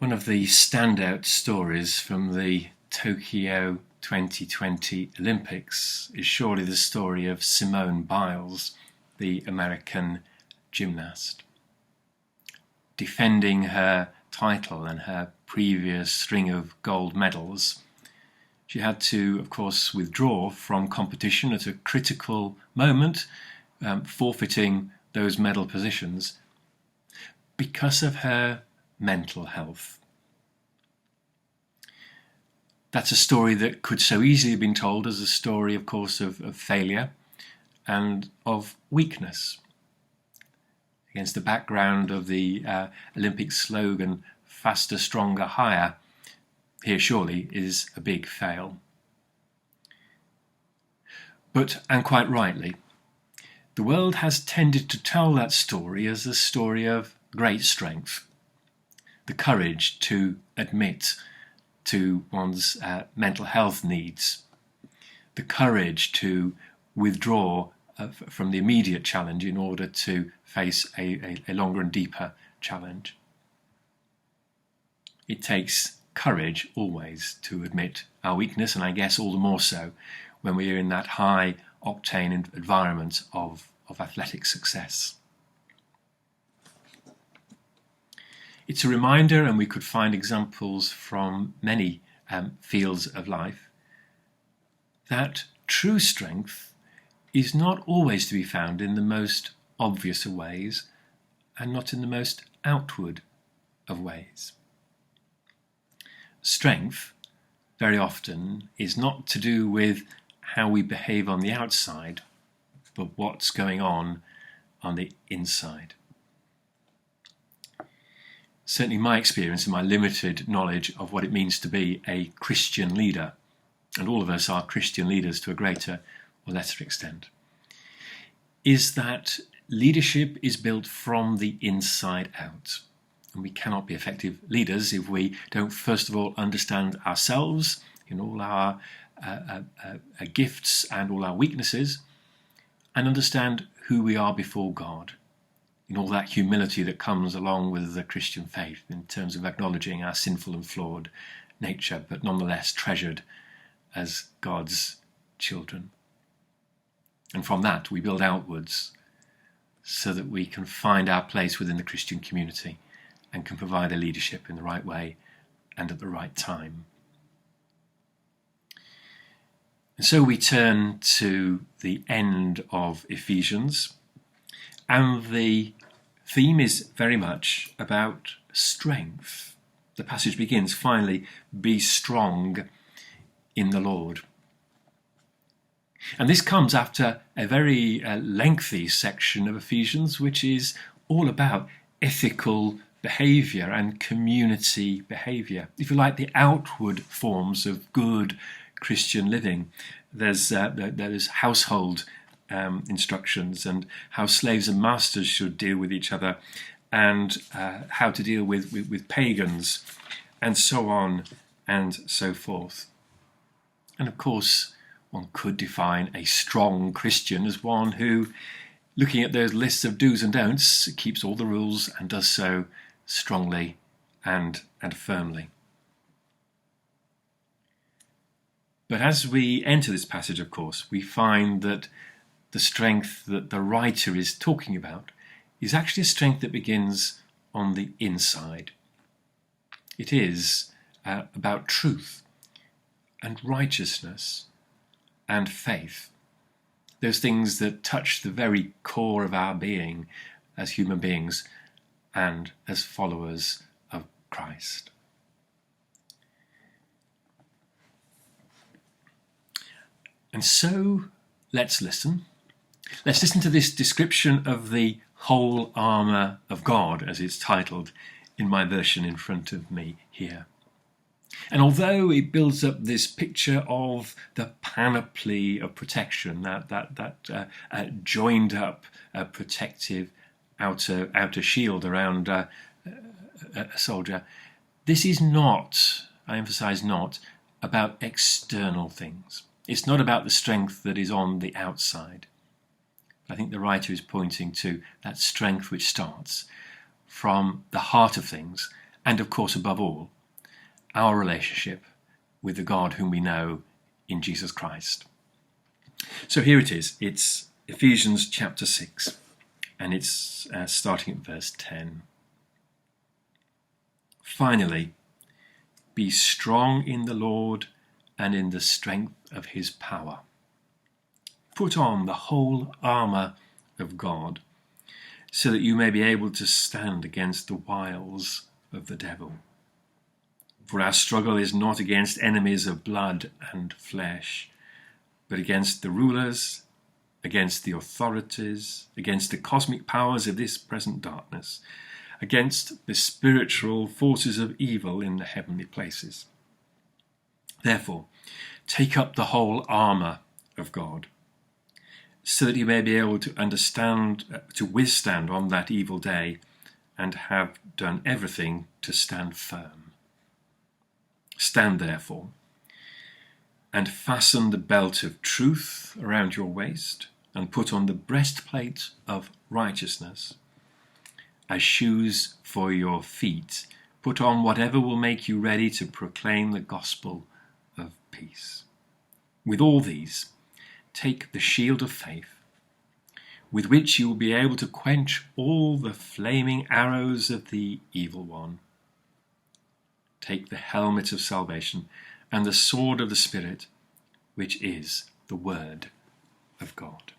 One of the standout stories from the Tokyo 2020 Olympics is surely the story of Simone Biles, the American gymnast. Defending her title and her previous string of gold medals, she had to, of course, withdraw from competition at a critical moment, forfeiting those medal positions because of her mental health. That's a story that could so easily have been told as a story, of course, of failure and of weakness. Against the background of the Olympic slogan, faster, stronger, higher, here surely is a big fail. But, and quite rightly, the world has tended to tell that story as a story of great strength. The courage to admit to one's mental health needs. The courage to withdraw from the immediate challenge in order to face a longer and deeper challenge. It takes courage always to admit our weakness, and I guess all the more so when we are in that high octane environment of athletic success. It's a reminder, and we could find examples from many fields of life, that true strength is not always to be found in the most obvious of ways and not in the most outward of ways. Strength, very often, is not to do with how we behave on the outside, but what's going on the inside. Certainly my experience and my limited knowledge of what it means to be a Christian leader, and all of us are Christian leaders to a greater or lesser extent, is that leadership is built from the inside out. And we cannot be effective leaders if we don't first of all understand ourselves in all our gifts and all our weaknesses, and understand who we are before God, in all that humility that comes along with the Christian faith in terms of acknowledging our sinful and flawed nature, but nonetheless treasured as God's children. And from that we build outwards so that we can find our place within the Christian community and can provide a leadership in the right way and at the right time. And so we turn to the end of Ephesians, and the theme is very much about strength. The passage begins, finally, be strong in the Lord. And this comes after a very lengthy section of Ephesians, which is all about ethical behaviour and community behaviour. If you like, the outward forms of good Christian living. There's household instructions and how slaves and masters should deal with each other, and how to deal with pagans, and so on and so forth. And of course, one could define a strong Christian as one who, looking at those lists of do's and don'ts, keeps all the rules and does so strongly and firmly. But as we enter this passage, of course, we find that the strength that the writer is talking about is actually a strength that begins on the inside. It is about truth and righteousness and faith, those things that touch the very core of our being as human beings and as followers of Christ. And so let's listen. Let's listen to this description of the whole armour of God, as it's titled in my version in front of me here. And although it builds up this picture of the panoply of protection, that joined up protective outer shield around a soldier, this is not, I emphasise not, about external things. It's not about the strength that is on the outside. I think the writer is pointing to that strength which starts from the heart of things and of course, above all, our relationship with the God whom we know in Jesus Christ. So here it is. It's Ephesians chapter 6, and it's starting at verse 10. Finally, be strong in the Lord and in the strength of his power. Put on the whole armour of God, so that you may be able to stand against the wiles of the devil. For our struggle is not against enemies of blood and flesh, but against the rulers, against the authorities, against the cosmic powers of this present darkness, against the spiritual forces of evil in the heavenly places. Therefore, take up the whole armour of God, so that you may be able to withstand on that evil day, and have done everything to stand firm. Stand therefore, and fasten the belt of truth around your waist, and put on the breastplate of righteousness. As shoes for your feet, put on whatever will make you ready to proclaim the gospel of peace. With all these, take the shield of faith, with which you will be able to quench all the flaming arrows of the evil one. Take the helmet of salvation and the sword of the Spirit, which is the word of God.